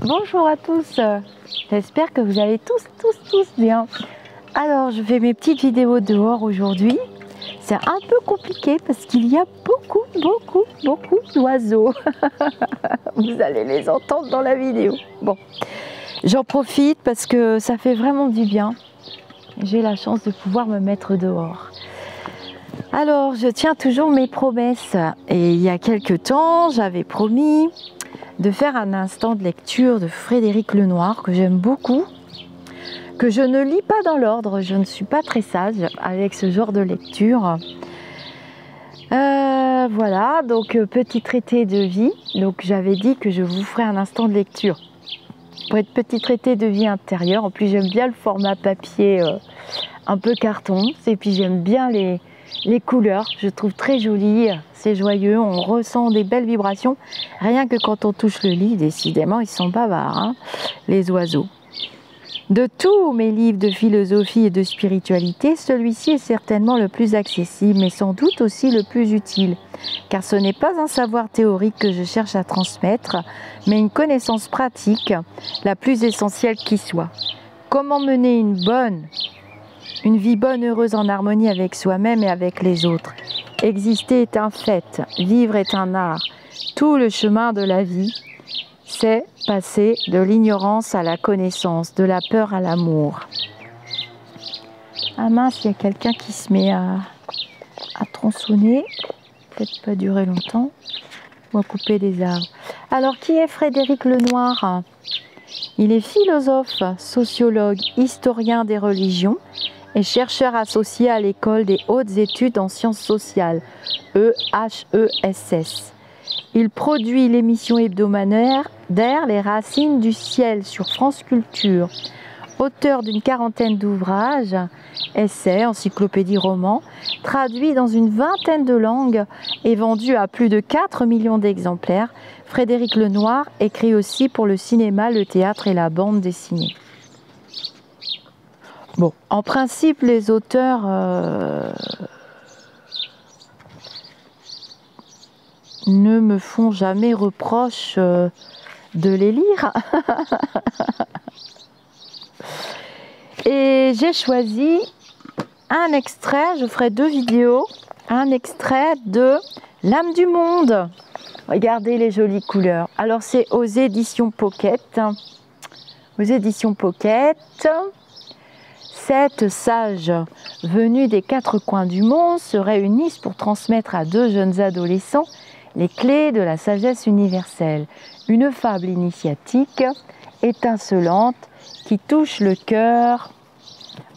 Bonjour à tous, j'espère que vous allez tous bien. Alors je fais mes petites vidéos dehors aujourd'hui. C'est un peu compliqué parce qu'il y a beaucoup d'oiseaux. Vous allez les entendre dans la vidéo. Bon, j'en profite parce que ça fait vraiment du bien. J'ai la chance de pouvoir me mettre dehors. Alors je tiens toujours mes promesses et il y a quelques temps j'avais promis de faire un instant de lecture de Frédéric Lenoir que j'aime beaucoup, que je ne lis pas dans l'ordre, je ne suis pas très sage avec ce genre de lecture. Voilà, donc petit traité de vie, donc j'avais dit que je vous ferai un instant de lecture pour être petit traité de vie intérieure. En plus j'aime bien le format papier un peu carton, et puis j'aime bien les couleurs, je trouve très joli, c'est joyeux, on ressent des belles vibrations, rien que quand on touche le lit, décidément ils sont bavards, hein, les oiseaux. De tous mes livres de philosophie et de spiritualité, celui-ci est certainement le plus accessible, mais sans doute aussi le plus utile, car ce n'est pas un savoir théorique que je cherche à transmettre, mais une connaissance pratique, la plus essentielle qui soit. Comment mener une vie bonne, heureuse, en harmonie avec soi-même et avec les autres. Exister est un fait, vivre est un art. Tout le chemin de la vie, c'est passer de l'ignorance à la connaissance, de la peur à l'amour. Ah mince, il y a quelqu'un qui se met à tronçonner, peut-être pas durer longtemps, ou à couper des arbres. Alors, qui est Frédéric Lenoir? Il est philosophe, sociologue, historien des religions, et chercheur associé à l'École des hautes études en sciences sociales, EHESS. Il produit l'émission hebdomadaire Les Racines du Ciel sur France Culture. Auteur d'une quarantaine d'ouvrages, essais, encyclopédies, romans, traduits dans une vingtaine de langues et vendus à plus de 4 millions d'exemplaires, Frédéric Lenoir écrit aussi pour le cinéma, le théâtre et la bande dessinée. Bon, en principe, les auteurs ne me font jamais reproche de les lire. Et j'ai choisi un extrait, je ferai 2 vidéos, un extrait de L'âme du monde. Regardez les jolies couleurs. Alors c'est aux éditions Pocket. Aux éditions Pocket. 7 sages venus des 4 coins du monde se réunissent pour transmettre à 2 jeunes adolescents les clés de la sagesse universelle. Une fable initiatique, étincelante, qui touche le cœur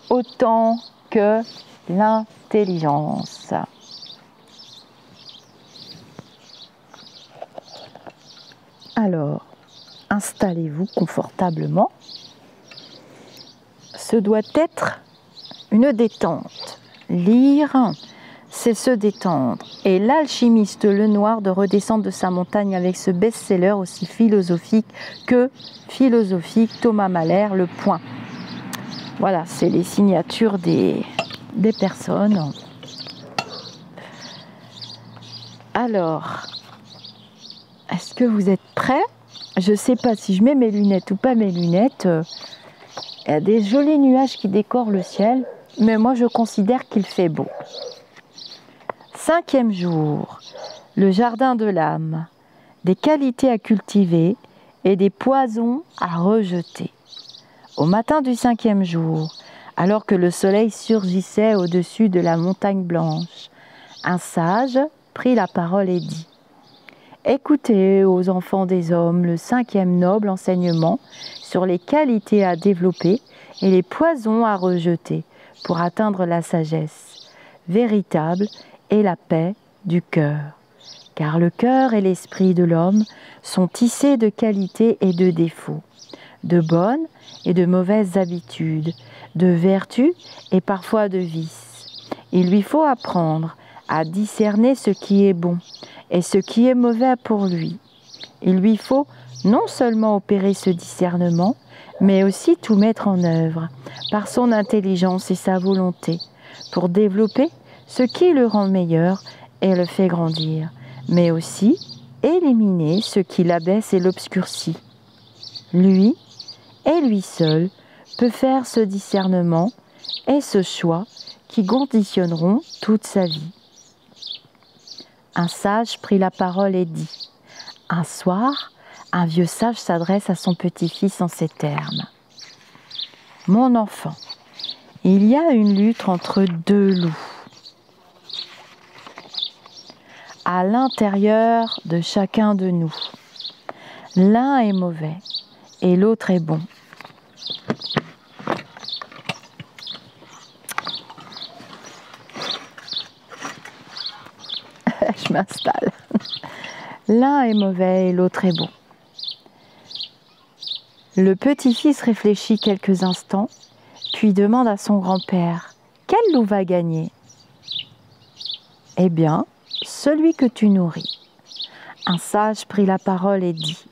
autant que l'intelligence. Alors, installez-vous confortablement. Ce doit être une détente. Lire, c'est se détendre. Et l'alchimiste Lenoir de redescendre de sa montagne avec ce best-seller aussi philosophique que philosophique, Thomas Mahler, Le Point. Voilà, c'est les signatures des personnes. Alors, est-ce que vous êtes prêts? Je ne sais pas si je mets mes lunettes ou pas mes lunettes. Il y a des jolis nuages qui décorent le ciel, mais moi je considère qu'il fait beau. 5e jour, le jardin de l'âme, des qualités à cultiver et des poisons à rejeter. Au matin du 5e jour, alors que le soleil surgissait au-dessus de la montagne blanche, un sage prit la parole et dit: écoutez, aux enfants des hommes, le 5e noble enseignement sur les qualités à développer et les poisons à rejeter pour atteindre la sagesse véritable et la paix du cœur. Car le cœur et l'esprit de l'homme sont tissés de qualités et de défauts, de bonnes et de mauvaises habitudes, de vertus et parfois de vices. Il lui faut apprendre à discerner ce qui est bon et ce qui est mauvais pour lui. Il lui faut non seulement opérer ce discernement, mais aussi tout mettre en œuvre par son intelligence et sa volonté pour développer ce qui le rend meilleur et le fait grandir, mais aussi éliminer ce qui l'abaisse et l'obscurcit. Lui, et lui seul, peut faire ce discernement et ce choix qui conditionneront toute sa vie. Un sage prit la parole et dit : un soir, un vieux sage s'adresse à son petit-fils en ces termes : mon enfant, il y a une lutte entre deux loups à l'intérieur de chacun de nous. L'un est mauvais et l'autre est bon. Je m'installe. L'un est mauvais et l'autre est bon. Le petit-fils réfléchit quelques instants, puis demande à son grand-père : quel loup va gagner ? Eh bien, celui que tu nourris. Un sage prit la parole et dit :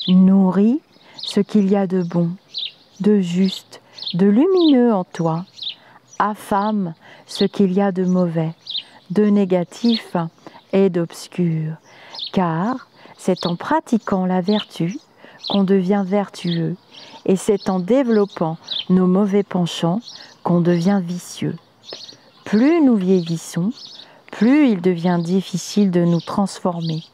nourris ce qu'il y a de bon, de juste, de lumineux en toi. Affame ce qu'il y a de mauvais, de négatif et d'obscur. Car c'est en pratiquant la vertu qu'on devient vertueux, et c'est en développant nos mauvais penchants qu'on devient vicieux. Plus nous vieillissons, plus il devient difficile de nous transformer,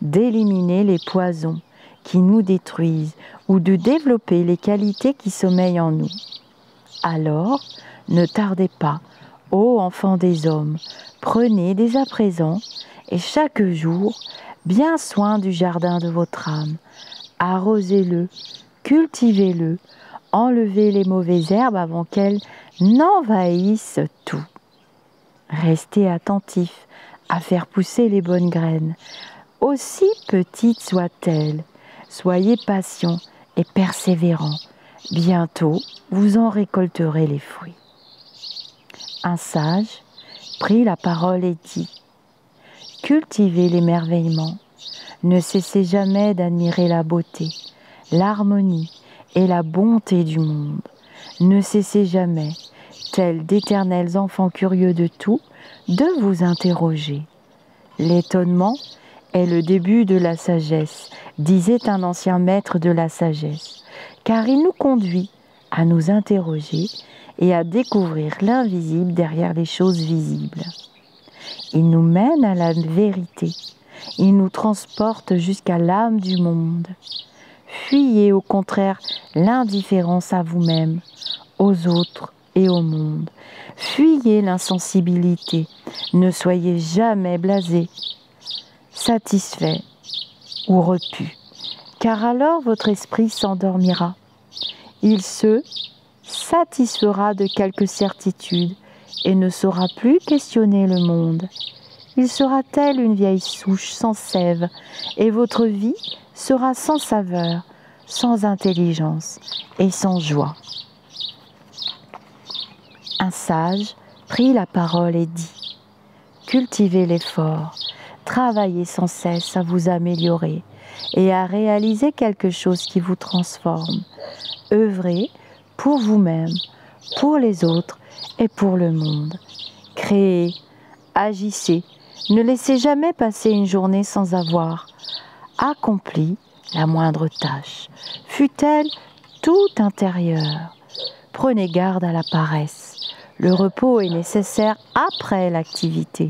d'éliminer les poisons qui nous détruisent ou de développer les qualités qui sommeillent en nous. Alors, ne tardez pas, ô enfants des hommes, prenez dès à présent et chaque jour bien soin du jardin de votre âme. Arrosez-le, cultivez-le, enlevez les mauvaises herbes avant qu'elles n'envahissent tout. Restez attentifs à faire pousser les bonnes graines, aussi petites soient-elles. Soyez patients et persévérants. Bientôt, vous en récolterez les fruits. Un sage prit la parole et dit : cultivez l'émerveillement. Ne cessez jamais d'admirer la beauté, l'harmonie et la bonté du monde. Ne cessez jamais, tels d'éternels enfants curieux de tout, de vous interroger. L'étonnement est le début de la sagesse, disait un ancien maître de la sagesse, car il nous conduit à nous interroger et à découvrir l'invisible derrière les choses visibles. Il nous mène à la vérité. Il nous transporte jusqu'à l'âme du monde. Fuyez au contraire l'indifférence à vous-même, aux autres et au monde. Fuyez l'insensibilité. Ne soyez jamais blasé, satisfait ou repu, car alors votre esprit s'endormira. Il se satisfera de quelques certitudes et ne saura plus questionner le monde. Il sera tel une vieille souche sans sève, et votre vie sera sans saveur, sans intelligence et sans joie. Un sage prit la parole et dit : cultivez l'effort, travaillez sans cesse à vous améliorer et à réaliser quelque chose qui vous transforme. Œuvrez pour vous-même, pour les autres et pour le monde. Créez, agissez. Ne laissez jamais passer une journée sans avoir accompli la moindre tâche, fût-elle tout intérieure. Prenez garde à la paresse. Le repos est nécessaire après l'activité,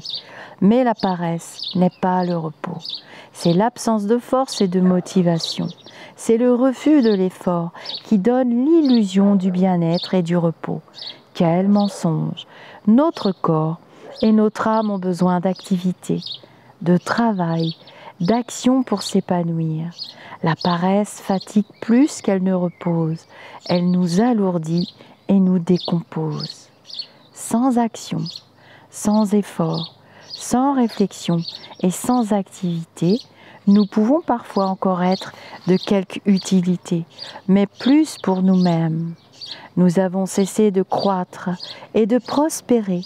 mais la paresse n'est pas le repos. C'est l'absence de force et de motivation. C'est le refus de l'effort qui donne l'illusion du bien-être et du repos. Quel mensonge! Notre corps et notre âme ont besoin d'activité, de travail, d'action pour s'épanouir. La paresse fatigue plus qu'elle ne repose. Elle nous alourdit et nous décompose. Sans action, sans effort, sans réflexion et sans activité, nous pouvons parfois encore être de quelque utilité, mais plus pour nous-mêmes. Nous avons cessé de croître et de prospérer.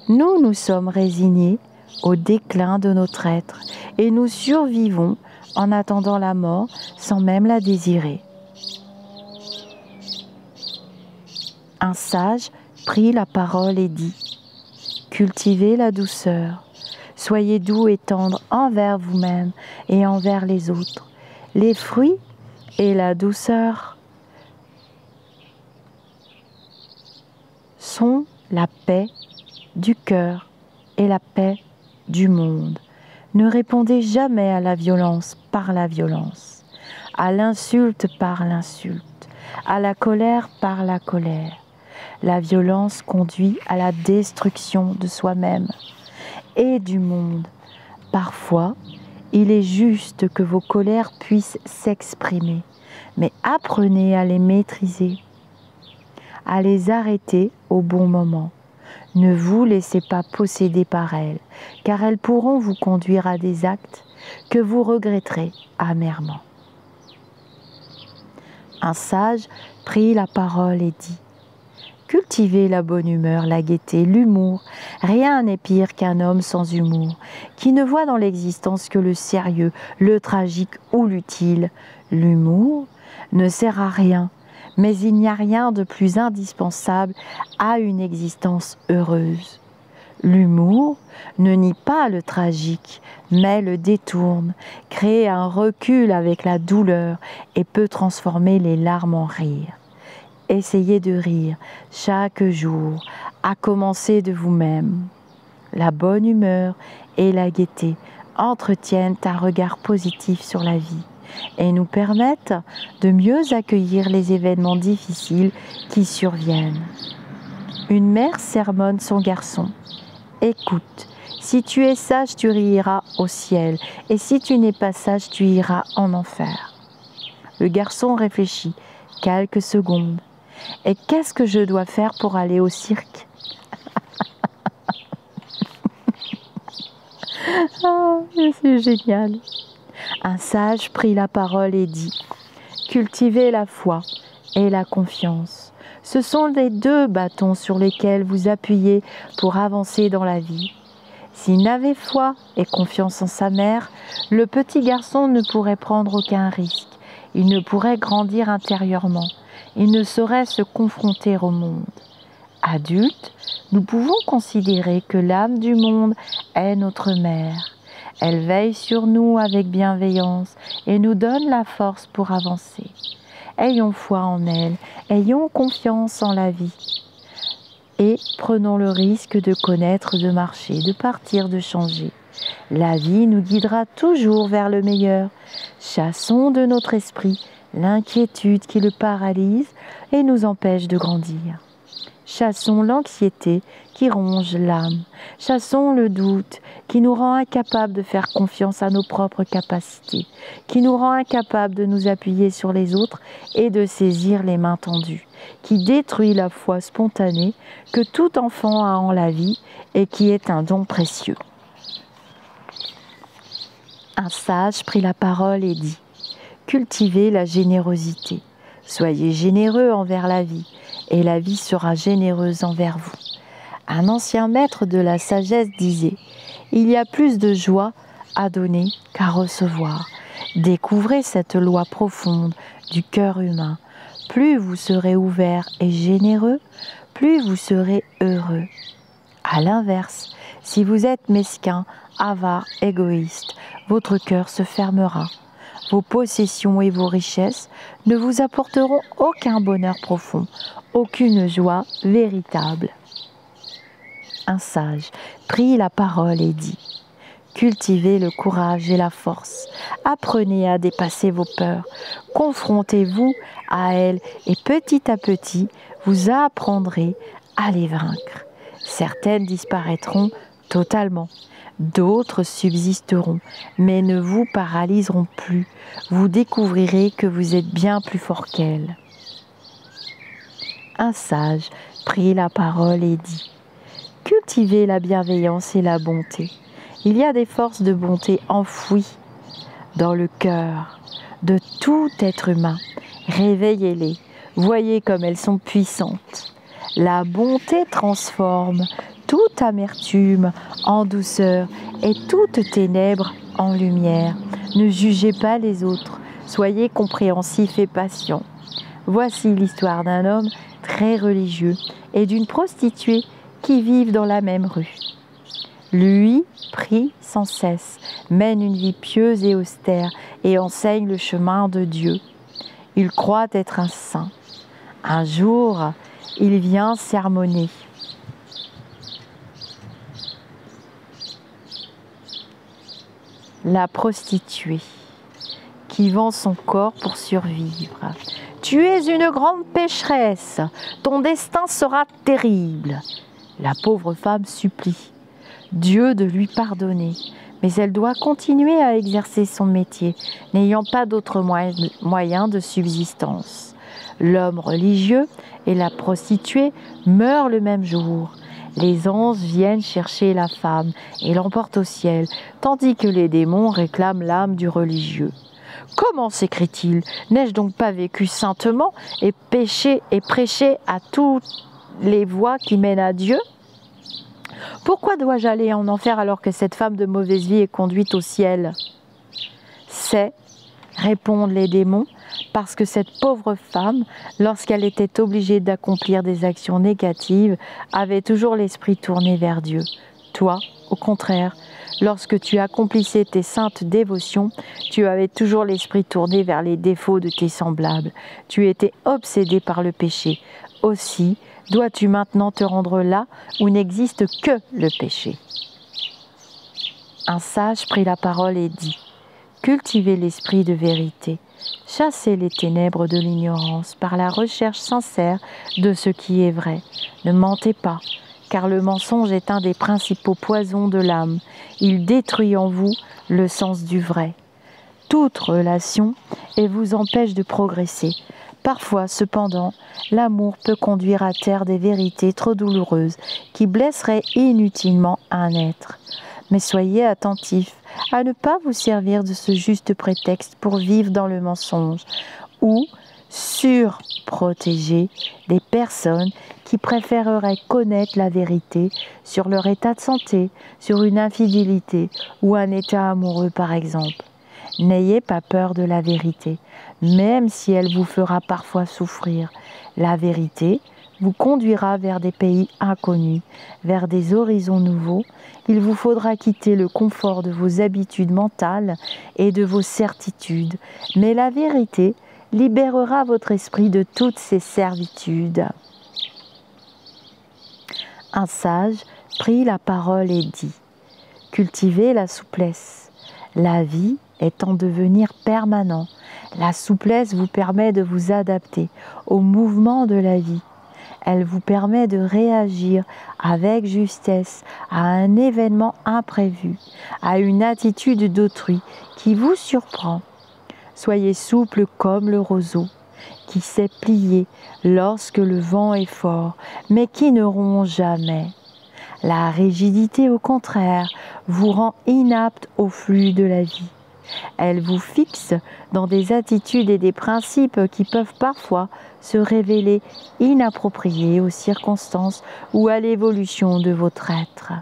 Nous nous sommes résignés au déclin de notre être et nous survivons en attendant la mort sans même la désirer. Un sage prit la parole et dit : cultivez la douceur, soyez doux et tendres envers vous-même et envers les autres. Les fruits et la douceur sont la paix du cœur et la paix du monde. Ne répondez jamais à la violence par la violence, à l'insulte par l'insulte, à la colère par la colère. La violence conduit à la destruction de soi-même et du monde. Parfois, il est juste que vos colères puissent s'exprimer, mais apprenez à les maîtriser, à les arrêter au bon moment. Ne vous laissez pas posséder par elles, car elles pourront vous conduire à des actes que vous regretterez amèrement. Un sage prit la parole et dit : cultivez la bonne humeur, la gaieté, l'humour. Rien n'est pire qu'un homme sans humour, qui ne voit dans l'existence que le sérieux, le tragique ou l'utile. L'humour ne sert à rien, mais il n'y a rien de plus indispensable à une existence heureuse. L'humour ne nie pas le tragique, mais le détourne, crée un recul avec la douleur et peut transformer les larmes en rire. Essayez de rire chaque jour, à commencer de vous-même. La bonne humeur et la gaieté entretiennent un regard positif sur la vie et nous permettent de mieux accueillir les événements difficiles qui surviennent. Une mère sermonne son garçon. Écoute, si tu es sage, tu iras au ciel, et si tu n'es pas sage, tu iras en enfer. Le garçon réfléchit quelques secondes. Et qu'est-ce que je dois faire pour aller au cirque ? Oh, c'est génial. Un sage prit la parole et dit : cultivez la foi et la confiance. Ce sont les deux bâtons sur lesquels vous appuyez pour avancer dans la vie. S'il n'avait foi et confiance en sa mère, le petit garçon ne pourrait prendre aucun risque. Il ne pourrait grandir intérieurement. Il ne saurait se confronter au monde. Adultes, nous pouvons considérer que l'âme du monde est notre mère. Elle veille sur nous avec bienveillance et nous donne la force pour avancer. Ayons foi en elle, ayons confiance en la vie. Et prenons le risque de connaître, de marcher, de partir, de changer. La vie nous guidera toujours vers le meilleur. Chassons de notre esprit l'inquiétude qui le paralyse et nous empêche de grandir. Chassons l'anxiété qui ronge l'âme. Chassons le doute qui nous rend incapables de faire confiance à nos propres capacités, qui nous rend incapables de nous appuyer sur les autres et de saisir les mains tendues, qui détruit la foi spontanée que tout enfant a en la vie et qui est un don précieux. Un sage prit la parole et dit : cultivez la générosité. Soyez généreux envers la vie, et la vie sera généreuse envers vous. Un ancien maître de la sagesse disait : il y a plus de joie à donner qu'à recevoir. Découvrez cette loi profonde du cœur humain. Plus vous serez ouvert et généreux, plus vous serez heureux. À l'inverse, si vous êtes mesquin, avare, égoïste, votre cœur se fermera. Vos possessions et vos richesses ne vous apporteront aucun bonheur profond, aucune joie véritable. Un sage prit la parole et dit : cultivez le courage et la force, apprenez à dépasser vos peurs, confrontez-vous à elles et petit à petit, vous apprendrez à les vaincre. Certaines disparaîtront totalement. D'autres subsisteront, mais ne vous paralyseront plus. Vous découvrirez que vous êtes bien plus fort qu'elles. Un sage prit la parole et dit : cultivez la bienveillance et la bonté. Il y a des forces de bonté enfouies dans le cœur de tout être humain. Réveillez-les, voyez comme elles sont puissantes. La bonté transforme toute amertume en douceur et toute ténèbre en lumière. Ne jugez pas les autres, soyez compréhensifs et patients. Voici l'histoire d'un homme très religieux et d'une prostituée qui vivent dans la même rue. Lui prie sans cesse, mène une vie pieuse et austère et enseigne le chemin de Dieu. Il croit être un saint. Un jour, il vient sermonner. La prostituée qui vend son corps pour survivre. Tu es une grande pécheresse, ton destin sera terrible. La pauvre femme supplie Dieu de lui pardonner, mais elle doit continuer à exercer son métier, n'ayant pas d'autre moyen de subsistance. L'homme religieux et la prostituée meurent le même jour. Les anges viennent chercher la femme et l'emportent au ciel, tandis que les démons réclament l'âme du religieux. Comment s'écrit-il? N'ai-je donc pas vécu saintement et péché et prêché à toutes les voies qui mènent à Dieu? Pourquoi dois-je aller en enfer alors que cette femme de mauvaise vie est conduite au ciel? C'est, répondent les démons, parce que cette pauvre femme, lorsqu'elle était obligée d'accomplir des actions négatives, avait toujours l'esprit tourné vers Dieu. Toi, au contraire, lorsque tu accomplissais tes saintes dévotions, tu avais toujours l'esprit tourné vers les défauts de tes semblables. Tu étais obsédé par le péché. Aussi, dois-tu maintenant te rendre là où n'existe que le péché? Un sage prit la parole et dit « Cultivez l'esprit de vérité, chassez les ténèbres de l'ignorance par la recherche sincère de ce qui est vrai. Ne mentez pas, car le mensonge est un des principaux poisons de l'âme. Il détruit en vous le sens du vrai. Toute relation et vous empêche de progresser. Parfois, cependant, l'amour peut conduire à taire des vérités trop douloureuses qui blesseraient inutilement un être. Mais soyez attentifs à ne pas vous servir de ce juste prétexte pour vivre dans le mensonge ou surprotéger des personnes qui préféreraient connaître la vérité sur leur état de santé, sur une infidélité ou un état amoureux par exemple. N'ayez pas peur de la vérité, même si elle vous fera parfois souffrir. La vérité vous conduira vers des pays inconnus, vers des horizons nouveaux. Il vous faudra quitter le confort de vos habitudes mentales et de vos certitudes. Mais la vérité libérera votre esprit de toutes ces servitudes. Un sage prit la parole et dit « Cultivez la souplesse. La vie est en devenir permanent. La souplesse vous permet de vous adapter au mouvement de la vie. Elle vous permet de réagir avec justesse à un événement imprévu, à une attitude d'autrui qui vous surprend. Soyez souple comme le roseau, qui sait plier lorsque le vent est fort, mais qui ne rompt jamais. La rigidité, au contraire, vous rend inapte au flux de la vie. Elle vous fixe dans des attitudes et des principes qui peuvent parfois se révéler inappropriés aux circonstances ou à l'évolution de votre être.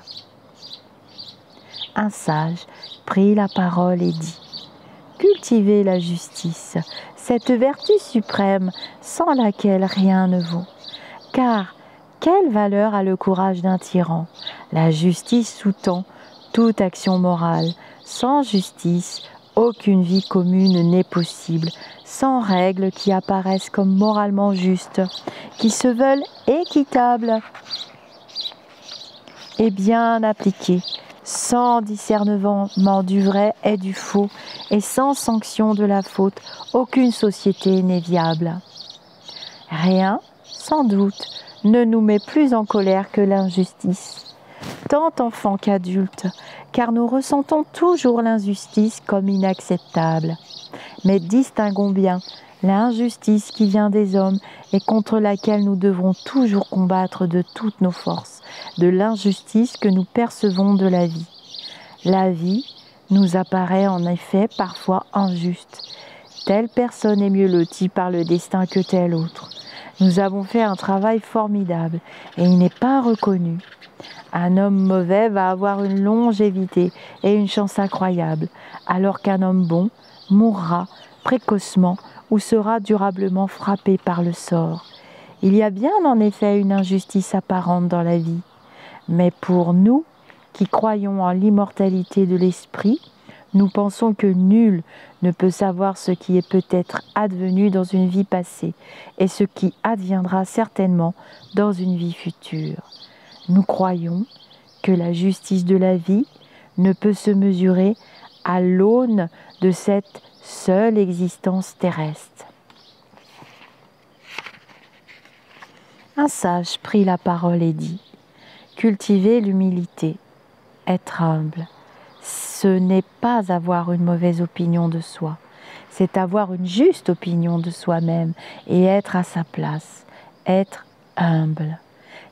Un sage prit la parole et dit « Cultivez la justice, cette vertu suprême sans laquelle rien ne vaut. Car quelle valeur a le courage d'un tyran? La justice sous-tend toute action morale. Sans justice, aucune vie commune n'est possible. Sans règles qui apparaissent comme moralement justes, qui se veulent équitables et bien appliquées, sans discernement du vrai et du faux, et sans sanction de la faute, aucune société n'est viable. Rien, sans doute, ne nous met plus en colère que l'injustice, tant enfants qu'adultes, car nous ressentons toujours l'injustice comme inacceptable. Mais distinguons bien l'injustice qui vient des hommes et contre laquelle nous devrons toujours combattre de toutes nos forces, de l'injustice que nous percevons de la vie. La vie nous apparaît en effet parfois injuste. Telle personne est mieux lotie par le destin que telle autre. Nous avons fait un travail formidable et il n'est pas reconnu. Un homme mauvais va avoir une longévité et une chance incroyable, alors qu'un homme bon mourra précocement ou sera durablement frappé par le sort. Il y a bien en effet une injustice apparente dans la vie, mais pour nous qui croyons en l'immortalité de l'esprit, Nous pensons que nul ne peut savoir ce qui est peut-être advenu dans une vie passée et ce qui adviendra certainement dans une vie future. Nous croyons que la justice de la vie ne peut se mesurer à l'aune de cette seule existence terrestre. Un sage prit la parole et dit : cultivez l'humilité, être humble. Ce n'est pas avoir une mauvaise opinion de soi, c'est avoir une juste opinion de soi-même et être à sa place, être humble.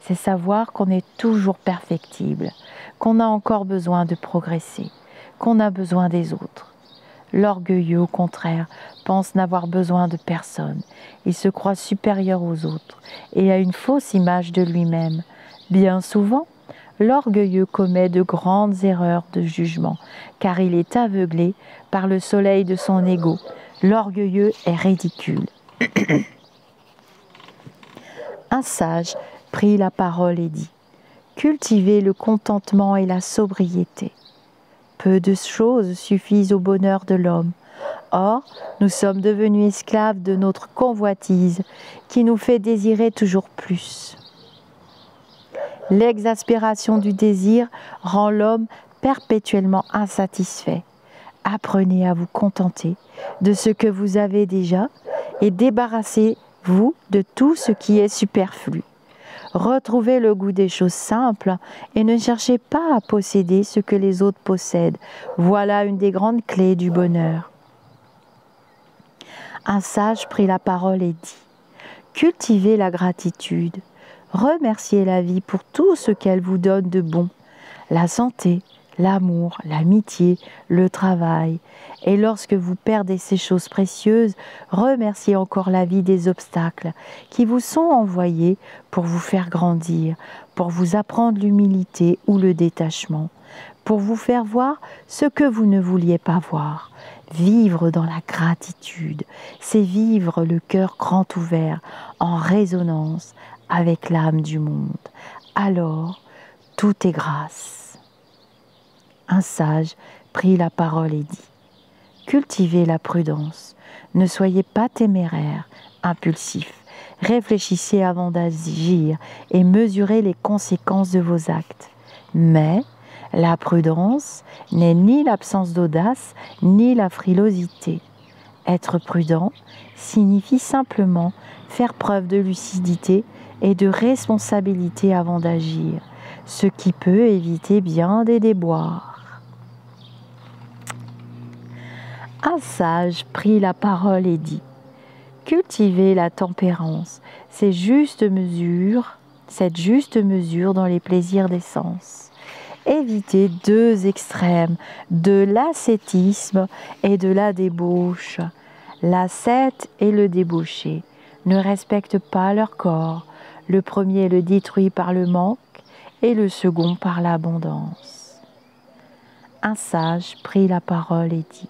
C'est savoir qu'on est toujours perfectible, qu'on a encore besoin de progresser, qu'on a besoin des autres. L'orgueilleux, au contraire, pense n'avoir besoin de personne. Il se croit supérieur aux autres et a une fausse image de lui-même. Bien souvent, l'orgueilleux commet de grandes erreurs de jugement, car il est aveuglé par le soleil de son ego. L'orgueilleux est ridicule. Un sage prit la parole et dit : cultivez le contentement et la sobriété. Peu de choses suffisent au bonheur de l'homme. Or, nous sommes devenus esclaves de notre convoitise qui nous fait désirer toujours plus. L'exaspération du désir rend l'homme perpétuellement insatisfait. Apprenez à vous contenter de ce que vous avez déjà et débarrassez-vous de tout ce qui est superflu. Retrouvez le goût des choses simples et ne cherchez pas à posséder ce que les autres possèdent. Voilà une des grandes clés du bonheur. Un sage prit la parole et dit : cultivez la gratitude. Remerciez la vie pour tout ce qu'elle vous donne de bon, la santé, l'amour, l'amitié, le travail. Et lorsque vous perdez ces choses précieuses, remerciez encore la vie des obstacles qui vous sont envoyés pour vous faire grandir, pour vous apprendre l'humilité ou le détachement, pour vous faire voir ce que vous ne vouliez pas voir. Vivre dans la gratitude, c'est vivre le cœur grand ouvert, en résonance avec l'âme du monde. Alors, tout est grâce. Un sage prit la parole et dit : cultivez la prudence, ne soyez pas téméraire, impulsif, réfléchissez avant d'agir et mesurez les conséquences de vos actes. Mais la prudence n'est ni l'absence d'audace, ni la frilosité. Être prudent signifie simplement faire preuve de lucidité et de responsabilité avant d'agir, ce qui peut éviter bien des déboires. Un sage prit la parole et dit : cultivez la tempérance, cette juste mesure dans les plaisirs des sens. Évitez deux extrêmes, de l'ascétisme et de la débauche. L'ascète et le débauché ne respectent pas leur corps. Le premier le détruit par le manque et le second par l'abondance. Un sage prit la parole et dit :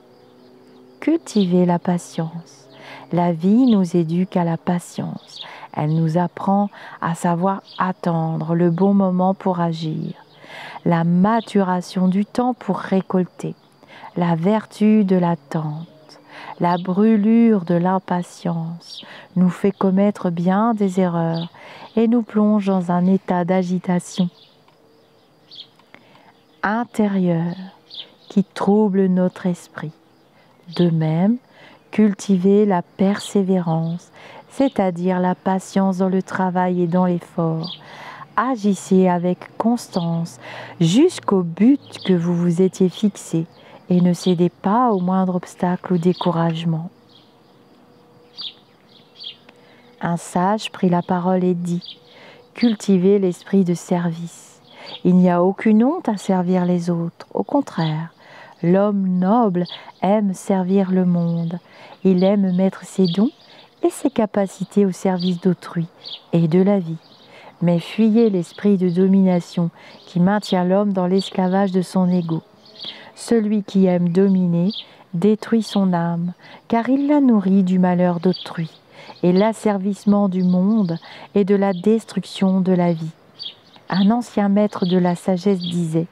cultivez la patience. La vie nous éduque à la patience. Elle nous apprend à savoir attendre le bon moment pour agir. La maturation du temps pour récolter. La vertu de l'attente. La brûlure de l'impatience nous fait commettre bien des erreurs et nous plonge dans un état d'agitation intérieure qui trouble notre esprit. De même, cultivez la persévérance, c'est-à-dire la patience dans le travail et dans l'effort. Agissez avec constance jusqu'au but que vous vous étiez fixé et ne cédez pas au moindre obstacle ou découragement. Un sage prit la parole et dit : cultivez l'esprit de service. Il n'y a aucune honte à servir les autres. Au contraire, l'homme noble aime servir le monde. Il aime mettre ses dons et ses capacités au service d'autrui et de la vie. Mais fuyez l'esprit de domination qui maintient l'homme dans l'esclavage de son ego. Celui qui aime dominer détruit son âme, car il la nourrit du malheur d'autrui, et l'asservissement du monde et de la destruction de la vie. Un ancien maître de la sagesse disait :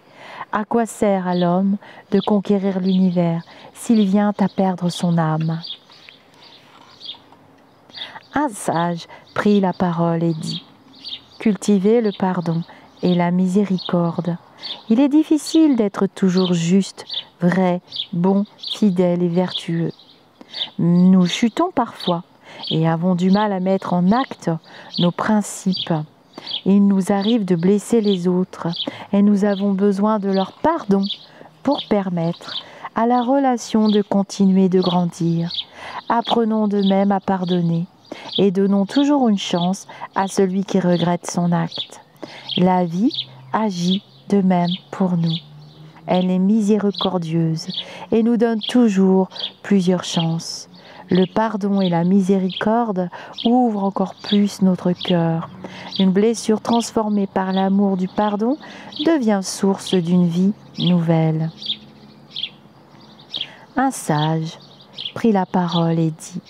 À quoi sert à l'homme de conquérir l'univers s'il vient à perdre son âme? Un sage prit la parole et dit: cultivez le pardon et la miséricorde. Il est difficile d'être toujours juste, vrai, bon, fidèle et vertueux. Nous chutons parfois et avons du mal à mettre en acte nos principes. Il nous arrive de blesser les autres et nous avons besoin de leur pardon pour permettre à la relation de continuer de grandir. Apprenons de même à pardonner et donnons toujours une chance à celui qui regrette son acte. La vie agit de même pour nous. Elle est miséricordieuse et nous donne toujours plusieurs chances. Le pardon et la miséricorde ouvrent encore plus notre cœur. Une blessure transformée par l'amour du pardon devient source d'une vie nouvelle. Un sage prit la parole et dit: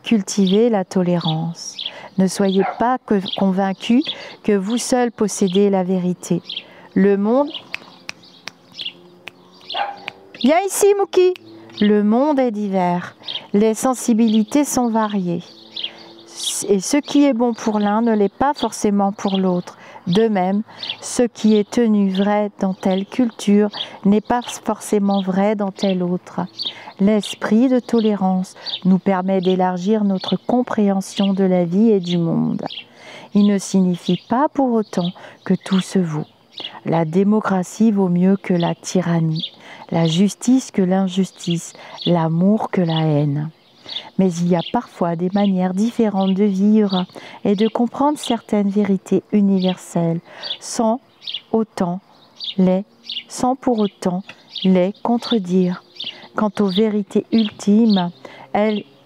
cultivez la tolérance. Ne soyez pas convaincus que vous seuls possédez la vérité. Le monde... Viens ici, Mouki. Le monde est divers. Les sensibilités sont variées. Et ce qui est bon pour l'un ne l'est pas forcément pour l'autre. De même, ce qui est tenu vrai dans telle culture n'est pas forcément vrai dans telle autre. L'esprit de tolérance nous permet d'élargir notre compréhension de la vie et du monde. Il ne signifie pas pour autant que tout se vaut. La démocratie vaut mieux que la tyrannie, la justice que l'injustice, l'amour que la haine. Mais il y a parfois des manières différentes de vivre et de comprendre certaines vérités universelles sans pour autant les contredire. Quant aux vérités ultimes,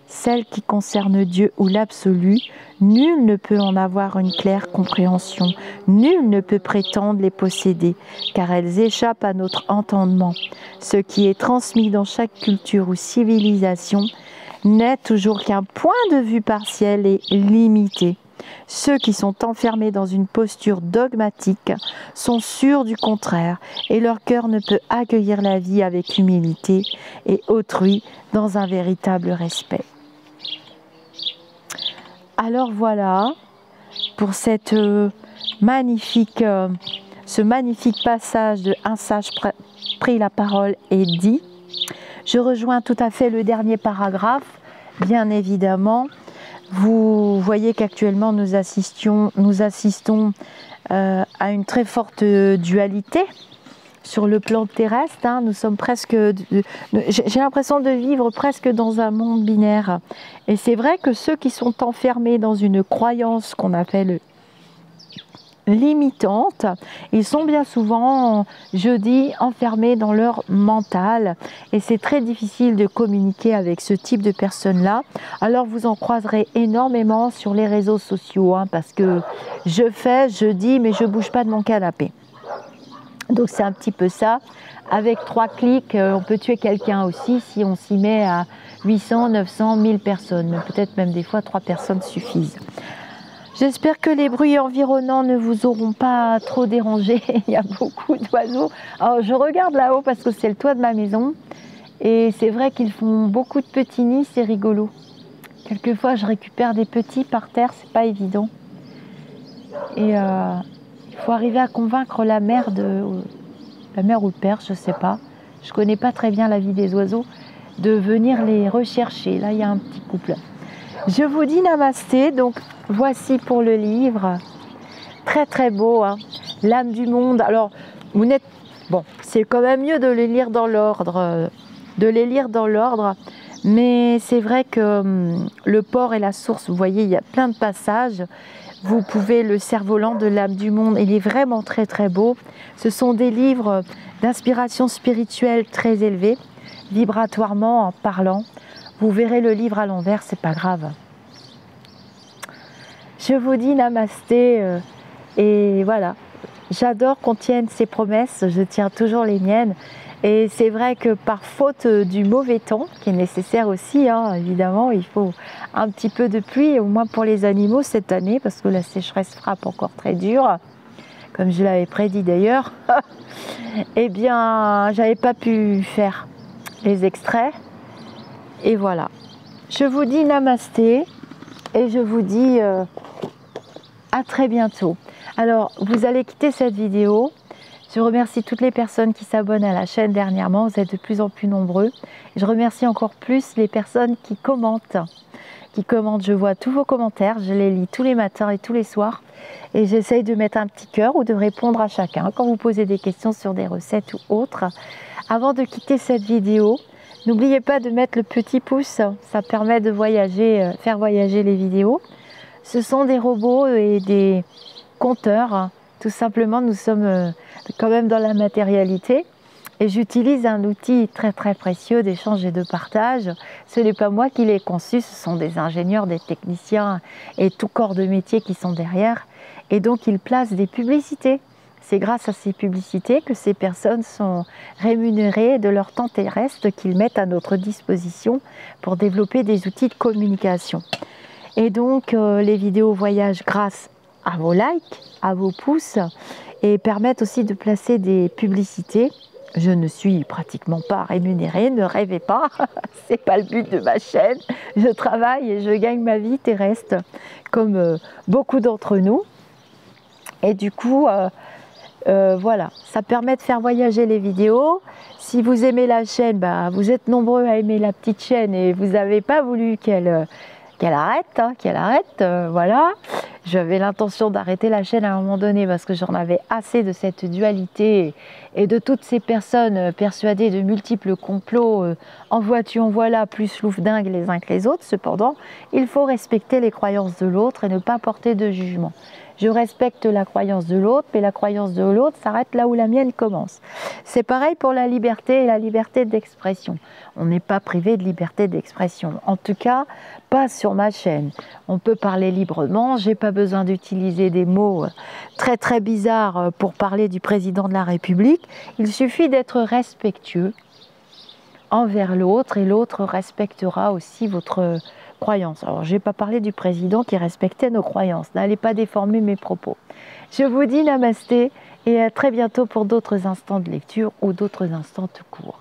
celles qui concernent Dieu ou l'absolu, nul ne peut en avoir une claire compréhension, nul ne peut prétendre les posséder, car elles échappent à notre entendement. Ce qui est transmis dans chaque culture ou civilisation n'est toujours qu'un point de vue partiel et limité. Ceux qui sont enfermés dans une posture dogmatique sont sûrs du contraire et leur cœur ne peut accueillir la vie avec humilité et autrui dans un véritable respect. Alors voilà pour ce magnifique passage de Un sage prit la parole et dit. Je rejoins tout à fait le dernier paragraphe, bien évidemment. Vous voyez qu'actuellement nous assistons à une très forte dualité sur le plan terrestre. Nous sommes presque, j'ai l'impression de vivre presque dans un monde binaire. Et c'est vrai que ceux qui sont enfermés dans une croyance qu'on appelle limitante, ils sont bien souvent, je dis, enfermés dans leur mental et c'est très difficile de communiquer avec ce type de personnes-là. Alors vous en croiserez énormément sur les réseaux sociaux parce que je dis, mais je bouge pas de mon canapé. Donc c'est un petit peu ça. Avec 3 clics, on peut tuer quelqu'un aussi si on s'y met à 800, 900, 1000 personnes. Peut-être même des fois 3 personnes suffisent. J'espère que les bruits environnants ne vous auront pas trop dérangé. Il y a beaucoup d'oiseaux. Alors, je regarde là-haut parce que c'est le toit de ma maison. Et c'est vrai qu'ils font beaucoup de petits nids, c'est rigolo. Quelquefois, je récupère des petits par terre, c'est pas évident. Et il faut arriver à convaincre la mère ou le père, je sais pas. Je connais pas très bien la vie des oiseaux, de venir les rechercher. Là, il y a un petit couple. Je vous dis namasté, donc voici pour le livre. Très très beau, L'âme du monde. Alors, vous n'êtes... Bon, c'est quand même mieux de les lire dans l'ordre. Mais c'est vrai que le port et la source, vous voyez, il y a plein de passages. Vous pouvez, le cerf-volant de l'âme du monde, il est vraiment très très beau. Ce sont des livres d'inspiration spirituelle très élevés, vibratoirement parlant. Vous verrez le livre à l'envers, c'est pas grave. Je vous dis namasté et voilà. J'adore qu'on tienne ses promesses, je tiens toujours les miennes. Et c'est vrai que par faute du mauvais temps, qui est nécessaire aussi, évidemment, il faut un petit peu de pluie, au moins pour les animaux cette année, parce que la sécheresse frappe encore très dur. comme je l'avais prédit d'ailleurs, eh bien, j'avais pas pu faire les extraits. Et voilà. Je vous dis namasté et je vous dis à très bientôt. Alors, vous allez quitter cette vidéo. Je remercie toutes les personnes qui s'abonnent à la chaîne dernièrement. Vous êtes de plus en plus nombreux. Je remercie encore plus les personnes qui commentent. Je vois tous vos commentaires. Je les lis tous les matins et tous les soirs. Et j'essaye de mettre un petit cœur ou de répondre à chacun quand vous posez des questions sur des recettes ou autres. Avant de quitter cette vidéo, n'oubliez pas de mettre le petit pouce. Ça permet de voyager, faire voyager les vidéos. Ce sont des robots et des compteurs. Tout simplement, nous sommes quand même dans la matérialité. Et j'utilise un outil très très précieux d'échange et de partage. Ce n'est pas moi qui l'ai conçu, ce sont des ingénieurs, des techniciens et tout corps de métier qui sont derrière. Et donc ils placent des publicités. C'est grâce à ces publicités que ces personnes sont rémunérées de leur temps terrestre qu'ils mettent à notre disposition pour développer des outils de communication. Et donc les vidéos voyagent grâce à vos likes, à vos pouces et permettent aussi de placer des publicités. Je ne suis pratiquement pas rémunérée, ne rêvez pas, c'est pas le but de ma chaîne. Je travaille et je gagne ma vie terrestre comme beaucoup d'entre nous. Et du coup, voilà, ça permet de faire voyager les vidéos. Si vous aimez la chaîne, bah, vous êtes nombreux à aimer la petite chaîne et vous n'avez pas voulu qu'elle arrête, voilà. J'avais l'intention d'arrêter la chaîne à un moment donné parce que j'en avais assez de cette dualité et de toutes ces personnes persuadées de multiples complots, en vois-tu, en voilà, plus loufdingues les uns que les autres. Cependant, il faut respecter les croyances de l'autre et ne pas porter de jugement. Je respecte la croyance de l'autre, mais la croyance de l'autre s'arrête là où la mienne commence. C'est pareil pour la liberté et la liberté d'expression. On n'est pas privé de liberté d'expression. En tout cas, pas sur ma chaîne. On peut parler librement, j'ai pas besoin d'utiliser des mots très très bizarres pour parler du président de la République. Il suffit d'être respectueux envers l'autre et l'autre respectera aussi votre croyance. Alors, je n'ai pas parlé du président qui respectait nos croyances. N'allez pas déformer mes propos. Je vous dis namasté et à très bientôt pour d'autres instants de lecture ou d'autres instants tout court.